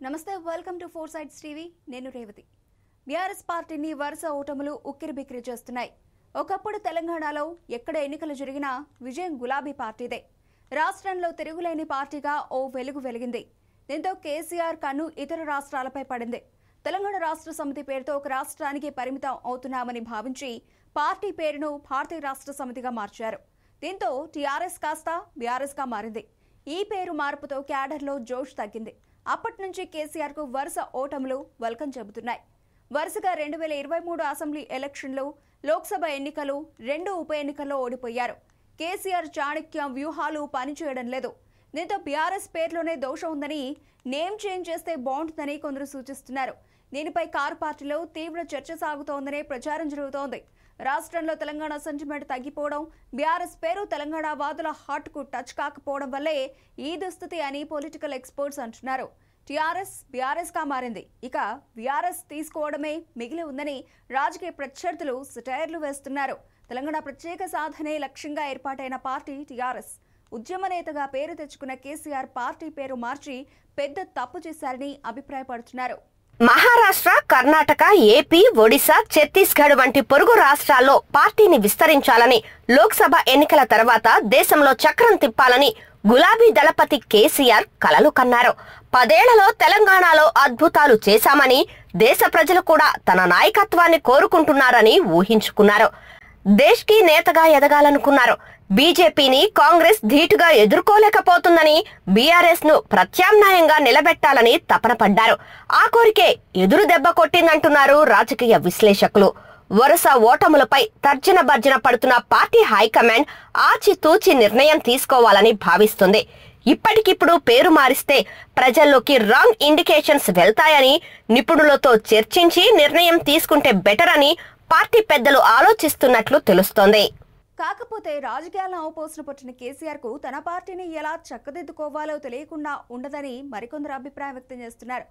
నమస్తే welcome to four sides TV నేను Revathi BRS పార్టీని వరుస ఓటములు ఉక్కిరిబిక్కిరి చేస్తున్నాయి. ఒకప్పుడు తెలంగాణలో ఎక్కడ ఎన్నికలు జరిగినా విజయం గులాబీ పార్టీదే. రాష్ట్రంలో తిరుగులేని పార్టీగా ఓ వెలుగు వెలిగింది. దీంతో కేసీఆర్ కన్ను ఇతర రాష్ట్రాలపై పడింది. తెలంగాణ రాష్ట్ర సమితి పేరుతో ఒక రాష్ట్రానికి పరిమితం అవుతున్నామని భావించి పార్టీ పేరును భారతీయ రాష్ట్ర సమితిగా మార్చారు. దీంతో టీఆర్ఎస్ కాస్త బీఆర్ఎస్ గా మారింది. ఈ పేరు మార్పుతో క్యాడర్లో జోష్ తగ్గింది. అప్పటి నుంచి కేసీఆర్ కు వరుస ఓటములు వెల్కమ్ చెబుతున్నాయి. వరుసగా 2023 అసెంబ్లీ ఎలక్షన్లు, లోక్సభ ఎన్నికలు, 2 ఉప ఎన్నికల్లో ఓడిపోయారు. కేసీఆర్ చాణక్య వ్యూహాలు పనిచేయడం లేదు. దీంతో బీఆర్ఎస్ పేరులోనే దోషం ఉందని, నేమ్ చేంజ్ చేస్తే బాగుంటుందని కొందరు సూచిస్తున్నారు. దీనిపై కారు పార్టీలో తీవ్ర చర్చ సాగుతోందనే ప్రచారం జరుగుతోంది. రాష్ట్రంలో తెలంగాణ సెంటిమెంట్ తగ్గిపోవడం, బీఆర్ఎస్ పేరు తెలంగాణ వాదుల హార్ట్ కు టచ్ కాకపోవడం వల్లే ఈ దుస్థితి అని పొలిటికల్ ఎక్స్పర్ట్స్ అంటున్నారు. టీఆర్ఎస్ బీఆర్ఎస్ గా మారింది. ఇక బీఆర్ఎస్ తీసుకోవడమే మిగిలి ఉందని రాజకీయ ప్రత్యర్థులు సెటైర్లు వేస్తున్నారు. తెలంగాణ ప్రత్యేక సాధనే లక్ష్యంగా ఏర్పాటైన పార్టీ టీఆర్ఎస్. ఉద్యమ నేతగా పేరు తెచ్చుకున్న కేసీఆర్ పార్టీ పేరు మార్చి పెద్ద తప్పు చేశారని అభిప్రాయపడుతున్నారు. మహారాష్ట్ర, కర్ణాటక, ఏపీ, ఒడిశా, ఛత్తీస్గఢ్ వంటి పొరుగు రాష్ట్రాల్లో పార్టీని విస్తరించాలని, లోక్సభ ఎన్నికల తర్వాత దేశంలో చక్రం తిప్పాలని గులాబీ దళపతి కేసీఆర్ కలలు కన్నారు. 10 ఏళ్లలో తెలంగాణలో అద్భుతాలు చేశామని, దేశ ప్రజలు కూడా తన నాయకత్వాన్ని కోరుకుంటున్నారని ఊహించుకున్నారు. దేశ్కి నేతగా ఎదగాలనుకున్నారు. బీజేపీని కాంగ్రెస్ ధీటుగా ఎదుర్కోలేకపోతుందని, బీఆర్ఎస్ ను ప్రత్యామ్నాయంగా నిలబెట్టాలని తపన పడ్డారు. ఆ కోరికే ఎదురు దెబ్బ కొట్టిందంటున్నారు రాజకీయ విశ్లేషకులు. వరుస ఓటములపై తర్జన భర్జన పడుతున్న పార్టీ హైకమాండ్ ఆచితూచి నిర్ణయం తీసుకోవాలని భావిస్తుంది. ఇప్పటికిప్పుడు పేరు మారిస్తే ప్రజల్లోకి రాంగ్ ఇండికేషన్స్ వెళ్తాయని, నిపుణులతో చర్చించి నిర్ణయం తీసుకుంటే బెటర్ అని పార్టీ పెద్దలు ఆలోచిస్తున్నట్లు తెలుస్తోంది. కాకపోతే రాజకీయాలను అవపోసన పట్టిన కేసీఆర్ కు తన పార్టీని ఎలా చక్కదిద్దుకోవాలో తెలియకుండా ఉండదని మరికొందరు అభిప్రాయం వ్యక్తం చేస్తున్నారు.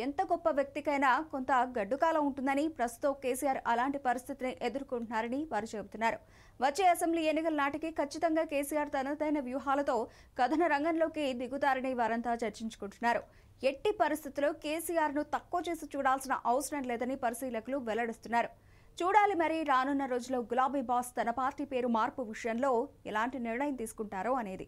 ఎంత గొప్ప వ్యక్తికైనా కొంత గడ్డుకాలం ఉంటుందని, ప్రస్తుతం కేసీఆర్ అలాంటి పరిస్థితిని ఎదుర్కొంటున్నారని వారు చెబుతున్నారు. వచ్చే అసెంబ్లీ ఎన్నికల నాటికి ఖచ్చితంగా కేసీఆర్ తనదైన వ్యూహాలతో కథన రంగంలోకి దిగుతారని వారంతా చర్చించుకుంటున్నారు. ఎట్టి పరిస్థితుల్లో కేసీఆర్ ను తక్కువ చేసి చూడాల్సిన అవసరం లేదని పరిశీలకులు వెల్లడిస్తున్నారు. చూడాలి మరి రానున్న రోజుల్లో గులాబీ బాస్ తన పార్టీ పేరు మార్పు విషయంలో ఎలాంటి నిర్ణయం తీసుకుంటారో అనేది.